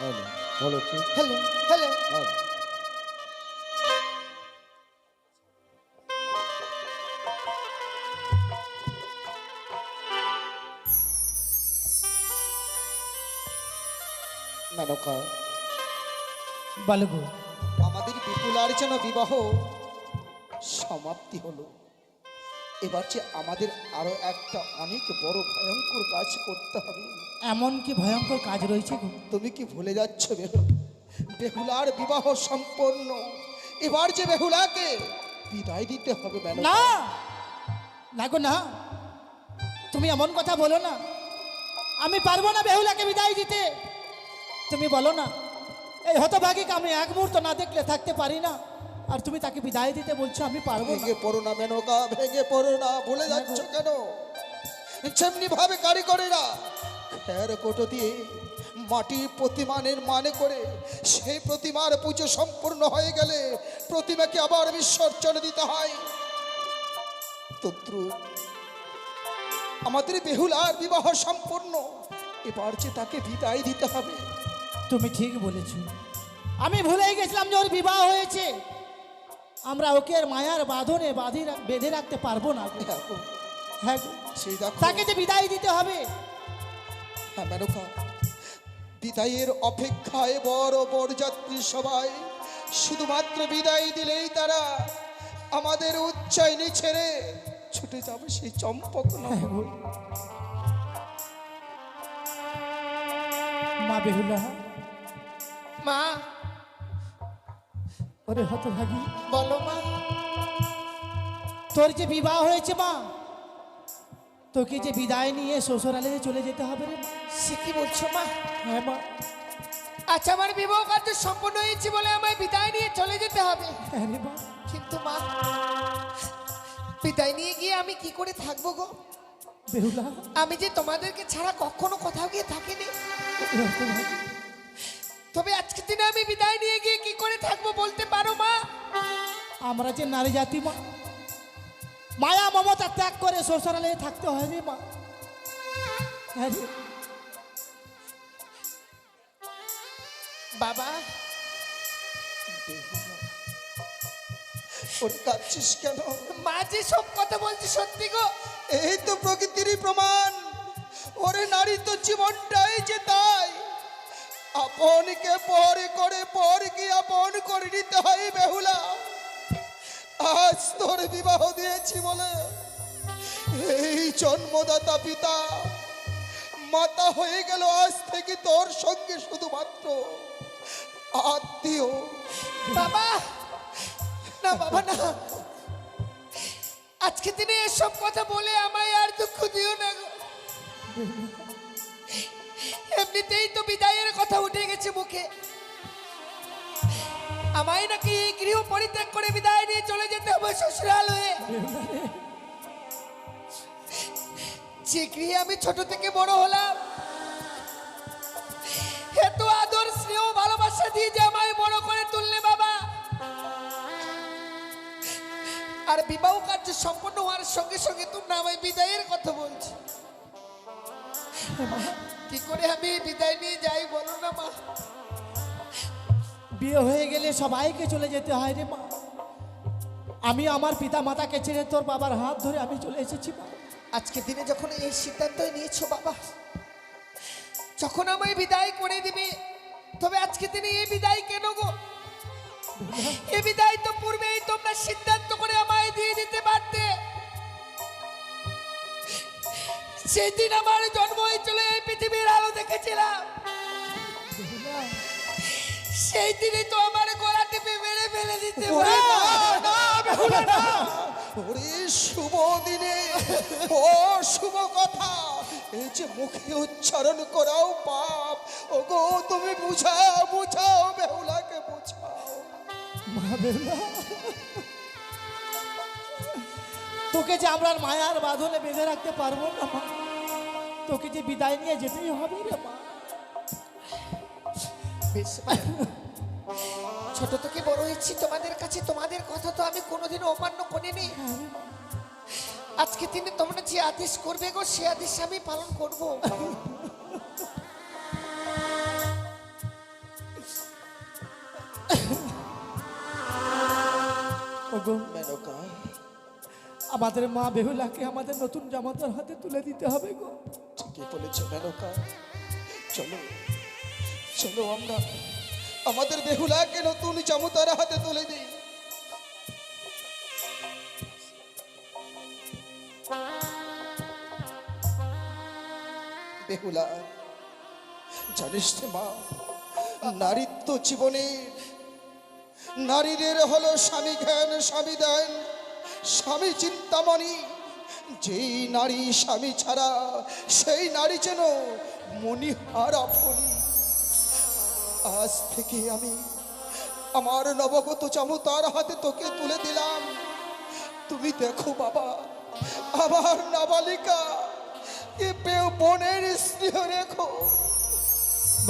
Hello, বলো তো। Hello hello hello. Menaka, বলো গো। আমাদের বিপুলার যেন বিবাহ সমাপ্তি হলো। এবার যে আমাদের আরো একটা অনেক বড় ভয়ঙ্কর কাজ করতে হবে। এমন কি ভয়ঙ্কর কাজ রয়েছে গো? তুমি কি ভুলে যাচ্ছ বেহুলার বিবাহ সম্পন্ন। এবার যে বেহুলাকে বিদায় দিতে হবে না মেনকা। না গো না, তুমি এমন কথা বলো না। আমি পারবো না বেহুলাকে বিদায় দিতে। তুমি বলো না, এই হতভাগীকে আমি এক মুহূর্ত না দেখলে থাকতে পারি না, আর তুমি তাকে বিদায় দিতে বলছো আমি পারবো না। ভেঙে পড়ো না মেনকা, ভেঙে পড়ো না। ভুলে যাচ্ছ কেন? যেমনি ভাবে কারিগরেরা খের কোটো দিয়ে মাটি প্রতিমা নির্মাণ করে সেই প্রতিমার পুজো সম্পূর্ণ হয়ে গেলে প্রতিমাকে আবার বিসর্জন দিতে হয়, তদ্রুপ আমাদের বেহুলার বিবাহ সম্পূর্ণ। এবার যে তাকে বিদায় দিতে হবে। তুমি ঠিক বলেছো, আমি ভুলেই গেছিলাম যে ওর বিবাহ হয়েছে। আমরা ওকে আর মায়ার বাঁধনে বেঁধে রাখতে পারবো না গো। দেখো, হ্যাঁ গো, সেই দেখো। তাকে যে বিদায় দিতে হবে। হ্যাঁ মেনকা, বিদায়ের অপেক্ষায় বড় বরযাত্রী সবাই শুধুমাত্র বিদায় দিলেই তারা আমাদের উচ্চাইনি ছেড়ে ছুটে যাবে সেই চম্পক হ্যাঁ গো। মা বেহুলা, মা, ওরে হতভাগী, বলো মা। তোর যে বিবাহ হয়েছে মা, তোকে যে বিদায় নিয়ে শ্বশুরালে চলে যেতে হবে রে মা। সে কি বলছো মা? হ্যাঁ মা। আচ্ছা, আমার বিবাহ কার্য সম্পন্ন হয়েছে বলে আমায় বিদায় নিয়ে চলে যেতে হবে। হ্যাঁ রে মা। কিন্তু মা, বিদায় নিয়ে গিয়ে আমি কি করে থাকবো গো? বেহুলা, আমি যে তোমাদেরকে ছাড়া কখনো কোথাও গিয়ে থাকিনি। ওরে হতভাগী, তবে আজকে দিনে আমি বিদায় নিয়ে গিয়ে কি করে থাকবো বলতে পারো মা? আমরা যে নারী জাতি মা, মায়া মমতা ত্যাগ করে শ্বশুরালে থাকতে হয় রে মা। হ্যাঁ রে। বাবা, ওরে কাঁদছিস কেন? মা যে সব কথা বলছি সত্যি গো। এই তো প্রকৃতিরই প্রমাণ। ওরে নারী তো জীবনটাই যে তাই, আপনকে পর করে পরকে আপন করে নিতে হয় বেহুলা। আজ তোর বিবাহ দিয়েছি বলে এই জন্মদাতা পিতা মাতা হয়ে গেল আজ থেকে তোর সঙ্গে শুধুমাত্র আত্মীয়। বাবা, না বাবা না, আজকে দিনে এসব কথা বলে আমায় আর দুঃখ দিও না গো। এমনিতেই তো বিদায়ের কথা উঠে গেছে মুখে। আমায় নাকি এই গৃহ পরিত্যাগ করে বিদায় নিয়ে চলে যেতে হবে শ্বশুরাল হয়ে। যে গৃহে আমি ছোট থেকে বড় হলাম, এত আদর স্নেহ ভালোবাসা দিয়ে যে আমায় বড় করে তুললে বাবা, আর বিবাহ কার্য সম্পন্ন হওয়ার সঙ্গে সঙ্গে তোমরা আমায় বিদায়ের কথা বলছি। কি করে আমি বিদায় নিয়ে যাই বলো না মা? বিয়ে হয়ে গেলে সবাইকে চলে যেতে হয় রে মা। আমি আমার পিতা মাতাকে ছেড়ে তোর বাবার হাত ধরে আমি চলে এসেছি মা। আজকে দিনে যখন এই সিদ্ধান্ত নিয়েছো বাবা, যখন আমায় বিদায় করে দিবে, তবে আজকে দিনে এই বিদায় কেন গো? এই বিদায় তো পূর্বেই তোমরা সিদ্ধান্ত করে আমায় দিয়ে দিতে পারতে। সেই দিন আমার জন্ম হয়েছিল, এই পৃথিবীর আলো দেখেছিলাম। সেই দিনে তো আমার গলা টিপে মেরে ফেলে দিতে ওরে পারো। না, না, বেহুলা না। ওরে শুভ দিনে ও শুভ কথা এই যে মুখে উচ্চারণ করাও পাপ। ওগো তুমি বুঝাও, বুঝাও বেহুলাকে বুঝাও। মা বেহুলা, তোকে যে আমরা মায়ার বাঁধনে বেঁধে রাখতে পারবো না মা। তোকে যে বিদায় নিয়ে যেতেই হবে রে মা। বেশ মা, ছোট থেকে বড় হয়েছি তোমাদের কাছে, তোমাদের কথা তো আমি কোনোদিনও অমান্য করিনি। আজকে দিনে তোমরা যে আদেশ করবে গো, সে আদেশ আমি পালন করব। ওগো, মেনকা, আমাদের মা বেহুলাকে আমাদের নতুন জামাতার হাতে তুলে দিতে হবে গো। ঠিকই বলেছ মেনকা। চলো চলো আমরা আমাদের বেহুলাকে নতুন জামুতার হাতে তুলে দিই। বেহুলা, জানিস তো মা, নারীত্ব জীবনের নারীদের হলো স্বামী জ্ঞান, স্বামী দেন, স্বামী চিন্তামণি। যেই নারী স্বামী ছাড়া সেই নারী যেন মণিহারা ফণি। আজ থেকে আমি আমার নবগত চামুতার হাতে তোকে তুলে দিলাম। তুমি দেখো বাবা, আমার নাবালিকা এ বোনের স্নেহ রেখো।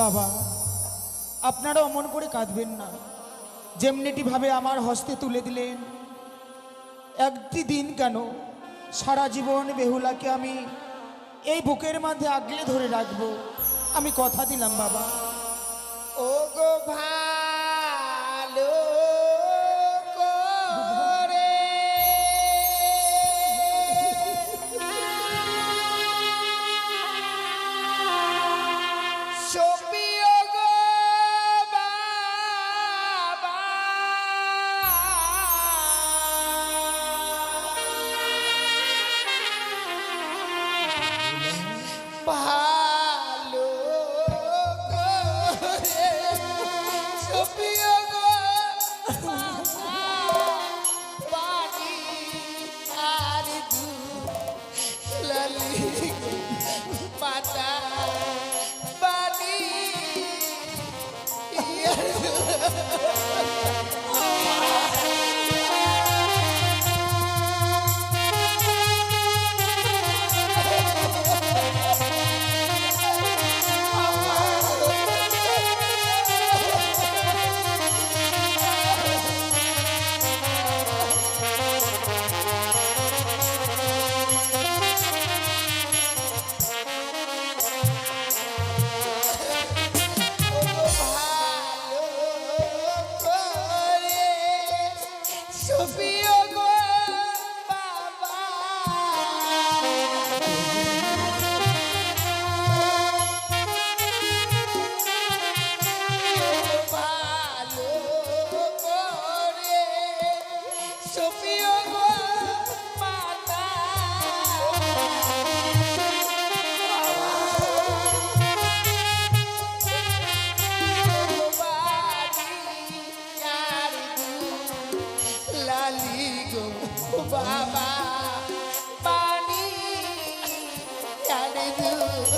বাবা, আপনারা অমন করে কাঁদবেন না। যেমনিটি ভাবে আমার হস্তে তুলে দিলেন, একটি দিন কেন সারা জীবন বেহুলাকে আমি এই বুকের মধ্যে আগলে ধরে রাখবো। আমি কথা দিলাম বাবা। ও গো ভালো করে সপিও গো বাবা, ভালো করে সপিও গো বাবা, পানি আর দুধ লালি পাতা পানি সপিও গো বাবা, ভালো করে সপিও গো মাতা, লালি গো বাবা, পানি আর দুধ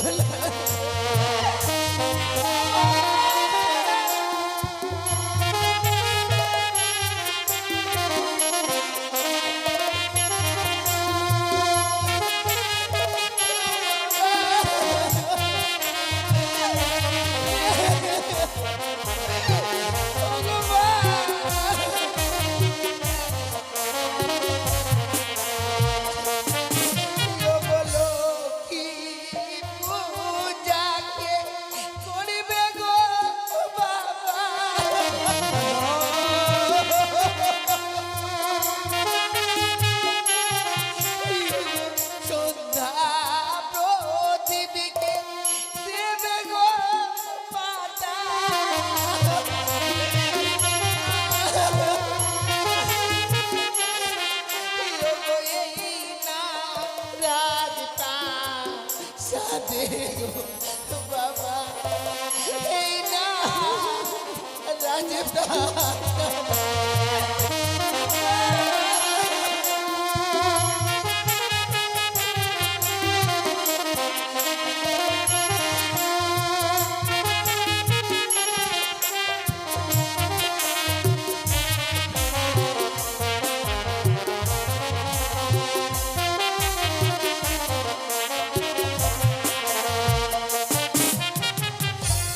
বলো কি পূজাকে করবে গো বাবা, সন্ধ্যা প্রদীপকে দেবে গো পাতা, সাদে গো বাবা, এই না রাজতা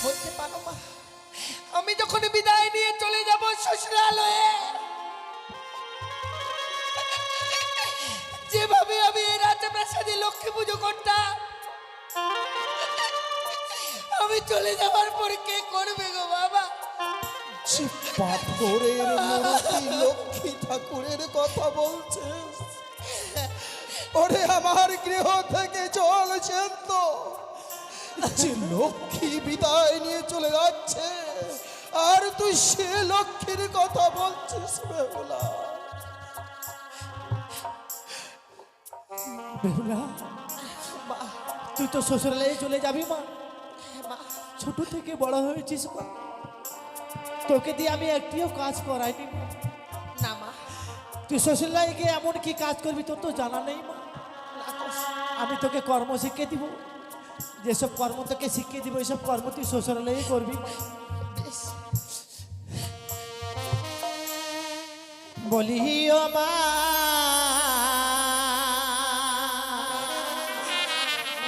বলতে পারো মা, আমি যখন বিদায় নিয়ে চলে যাব শ্বশুরালয়ে, যেভাবে আমি এই রাজপ্রাসাদে লক্ষ্মী পুজো করতাম, আমি চলে যাবার পর কে করবে গো বাবা? সে পাথরের মূর্তি লক্ষ্মী ঠাকুরের কথা বলছিস? ওরে আমার গৃহ থেকে চলছেন তো, যে লক্ষ্মী বিদায় নিয়ে চলে যাচ্ছে, আর তুই সে লক্ষ্মীর কথা বলছিস বেহুলা? বেহুলা, তুই তো শ্বশুরালয়ে চলে যাবি মা। ছোট থেকে বড় হয়েছিস মা, তোকে দিয়ে আমি একটিও কাজ করাইনি মা। না মা, তুই শ্বশুরালয়ে গিয়ে এমন কি কাজ করবি তোর তো জানা নেই মা। আমি তোকে কর্ম শিখিয়ে দিব, যেসব কর্ম তোকে শিখিয়ে দিব এসব কর্ম তুই শ্বশুরালয়ে করবি মা। বেশ। বলি ও মা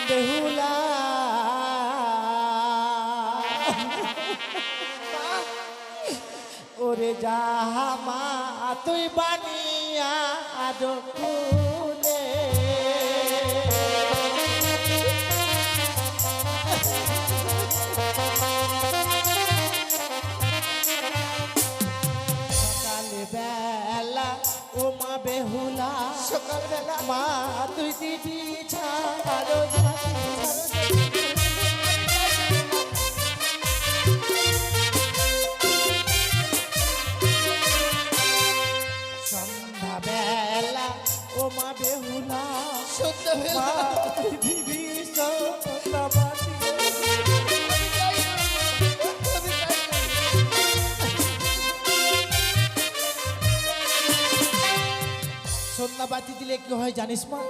বেহুলা, ওরে জামা তুই বানিয়া ফুলে, সকালে বেলা ও মা বেহুলা, সকালবেলা মা তুই দিদি ছাড়ো ঝাঁকি সন্ধ্যা বেলা ও মা বেহুলা, সন্ধ্যাবেলা মা তুই দিবি সন্ধ্যাবাতি। সন্ধ্যাবাতি দিলে কি হয় জানিস মা?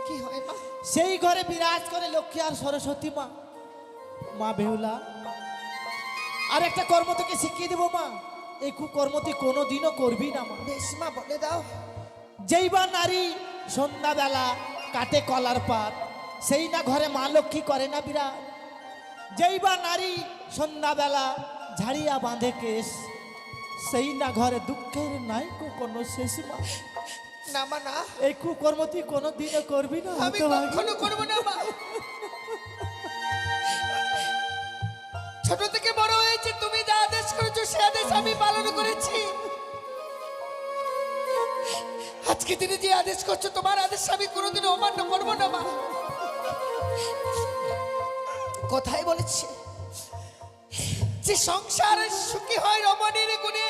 কি হয় মা? সেই ঘরে বিরাজ করে লক্ষ্মী আর সরস্বতী মা। মা বেহুলা, আর একটা কর্ম তোকে শিখিয়ে দেবো মা, এই কুকর্ম তুই কোনোদিনও করবি না মা। বেশ মা, বলে দাও। যেই বা নারী সন্ধ্যাবেলা কাটে কলার পাত, সেই না ঘরে মা লক্ষ্মী করে না বিরাজ। যেই বা নারী সন্ধ্যাবেলা ঝাড়িয়া বাঁধে কেশ, সেই না ঘরে দুঃখের নাই কোনো শেষ মা। না মা না, এই কুকর্ম তুই কোনোদিনও করবি না। আমি হতভাগী। কখনো করবো না মা। ছোট থেকে বড় হয়েছে, তুমি যা আদেশ করেছো সে আদেশ আমি পালন করেছি। আজকে দিনে যে আদেশ করছো তোমার আদেশ আমি কোনোদিন অমান্য করবো না মা। কথাই বলেছে যে সংসার সুখী হয় রমণীর গুণে,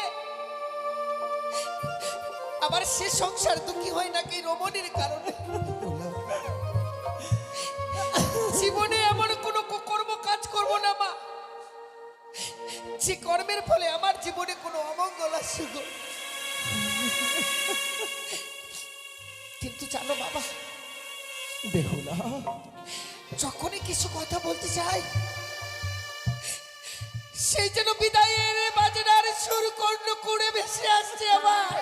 আবার সে সংসার দুঃখী হয় নাকি রমণীর কারণে। জীবনে এমন কোনো কুকর্ম কাজ করব না মা, যে কর্মের ফলে আমার জীবনে কোনো অমঙ্গল আসুক। কিন্তু জানো বাবা বেহুলা, যখনই কিছু কথা বলতে চাই, সেই যেন বিদায়ের বাজনার সুর কর্ণ করে ভেসে আসছে আমার।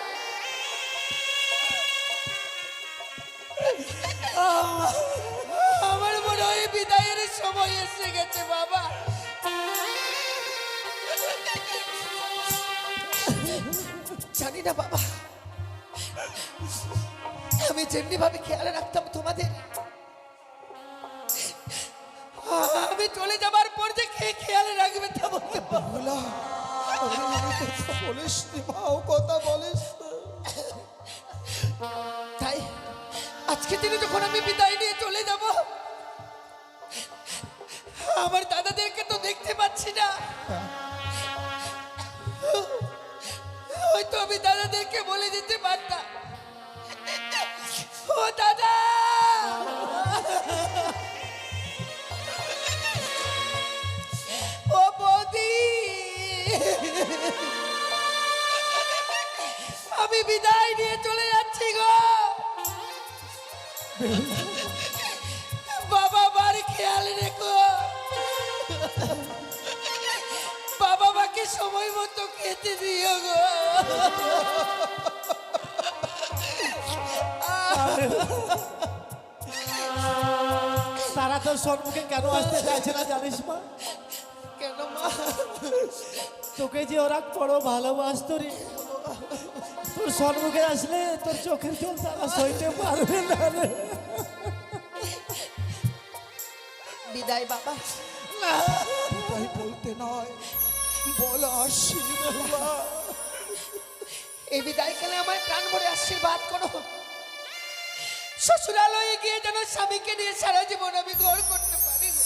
আমার মনে হয় বিদায়ের সময় এসে গেছে বাবা। জানি না বাবা, আমি যেমনি ভাবে খেয়াল রাখতাম তোমাদের, আমি চলে যাবার পর যে খেয়াল রাখবে তা বলতে পারবো না। বেহুলা, আরে এই কথা বলিস নি মা, ও কথা বলিস না। তাই আজকে দিনে যখন আমি বিদায় নিয়ে চলে যাব, আমার দাদাদেরকে তো দেখতে পাচ্ছি না। হয়তো আমি দাদাদেরকে বলে দিতে পারতাম, ও দাদা, ও বৌদি, আমি বিদায় নিয়ে চলে যাচ্ছি গো। বাবা মার খেয়াল রেখো, বাবা মাকে সময় মতো খেতে দিও গো। তারা তোর সম্মুখে কেন আসতে চাইছে না জানিস মা? কেন মা? তোকে যে ওরা বড় ভালোবাসতো রে, তোর সম্মুখে আসলে তোর চোখের জল তারা সইতে পারবে না রে। বিদায় বাবা। তাই বলতে নয়, বলো আসছি বেহুলা। এই বিদায়কালে আমায় প্রাণ ভরে আশীর্বাদ করো। শ্বশুরালয়ে গিয়ে যেন স্বামীকে নিয়ে সারা জীবন আমি ঘর করতে পারি গো।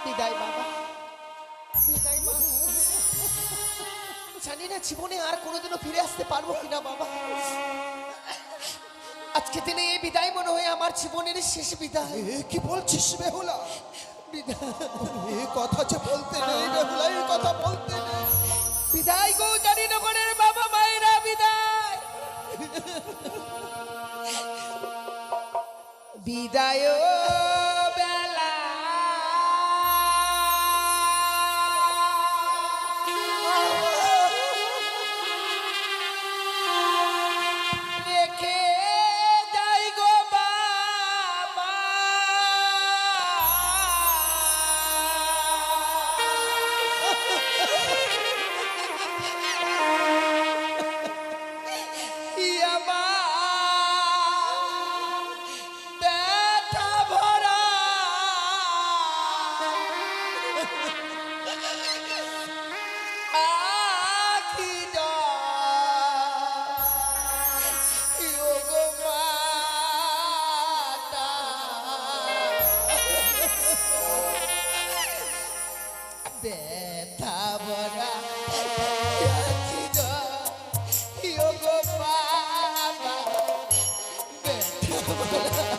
বিদায় বাবা, বিদায় মা। জানি না জীবনে আর কোনোদিনও ফিরে আসতে পারবো কিনা বাবা। আজকে দিনে এই বিদায় মনে হয় আমার জীবনের শেষ বিদায়। এ কি বলছিস বেহুলা? বিদায়, এই কথা যে বলতে নেই বেহুলা, এই কথা বলতে নেই। বিদায় গো জারিনগরের বাবা মায়েরা, বিদায়। বিদায় বেলা রেখে যাই গো বাবা। ব্যথা ভরা আখি গো মাতা। ব্যথা ভরা আখি গো বাবা। ব্যথা ভরা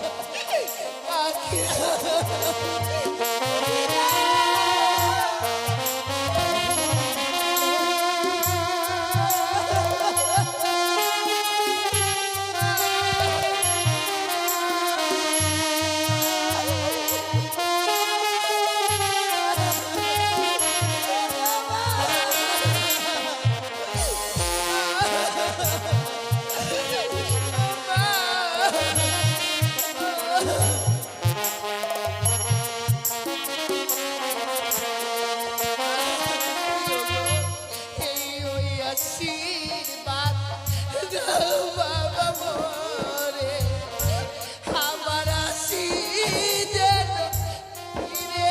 আখি আশীর্বাদ দাও বাবা মোরে। আমার আশি যেন ফিরে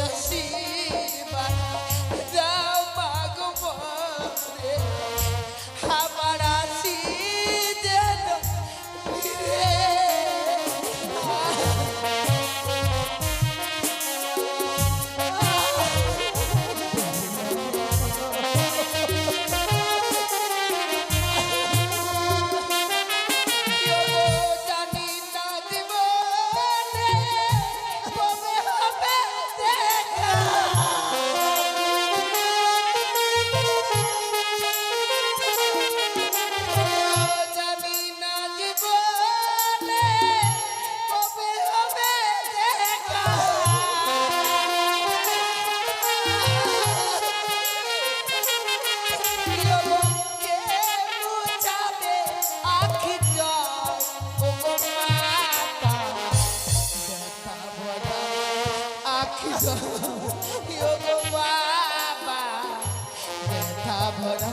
আশীর্বাদ দাও মাগো মোরে। আমার আশি যেন ফিরে জানি না জীবনে কবে হবে দেখা। জানি না জীবনে কবে হবে দেখা। কে বুঝাবে আখি জল ও গো মাতা। ব্যথা ভরা আখি জল ও গো বাবা। ব্যথা ভরা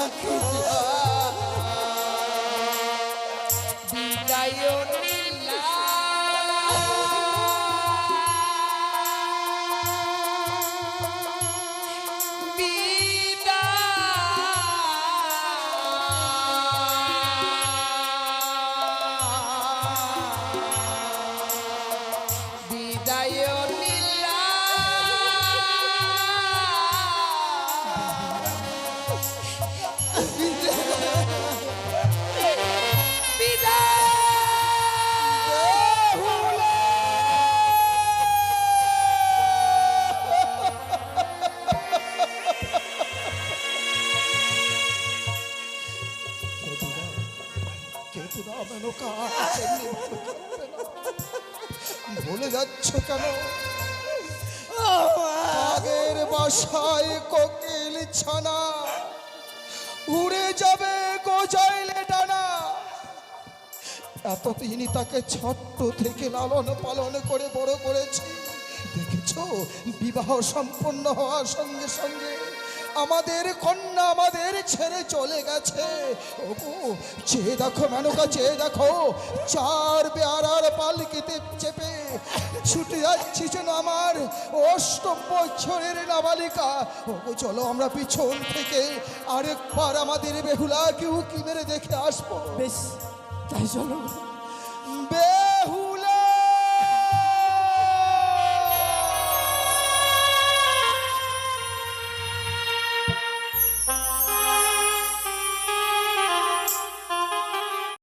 আখি জল। বিদায় নীলা বিদায় নীলা কেতুরা মেনকা ভুলে যাচ্ছ কেন? আগের বাসায় কোকিল ছানা উড়ে যাবে গজাইলে ডানা। এতদিনই তাকে ছোট্ট থেকে লালন পালন করে বড় করেছি। দেখেছো, বিবাহ সম্পন্ন হওয়ার সঙ্গে সঙ্গে আমাদের কন্যা আমাদের ছেড়ে চলে গেছে। ওগো, চেয়ে দেখো মেনকা, চেয়ে দেখো, 4 বেয়ারার পালকিতে চেপে ছুটে যাচ্ছি যেন আমার 8ম বছরের নাবালিকা। ওগো, চলো আমরা পিছন থেকে আরেকবার আমাদের বেহুলাকে উকি মেরে দেখে আসবো। বেশ, তাই চলো।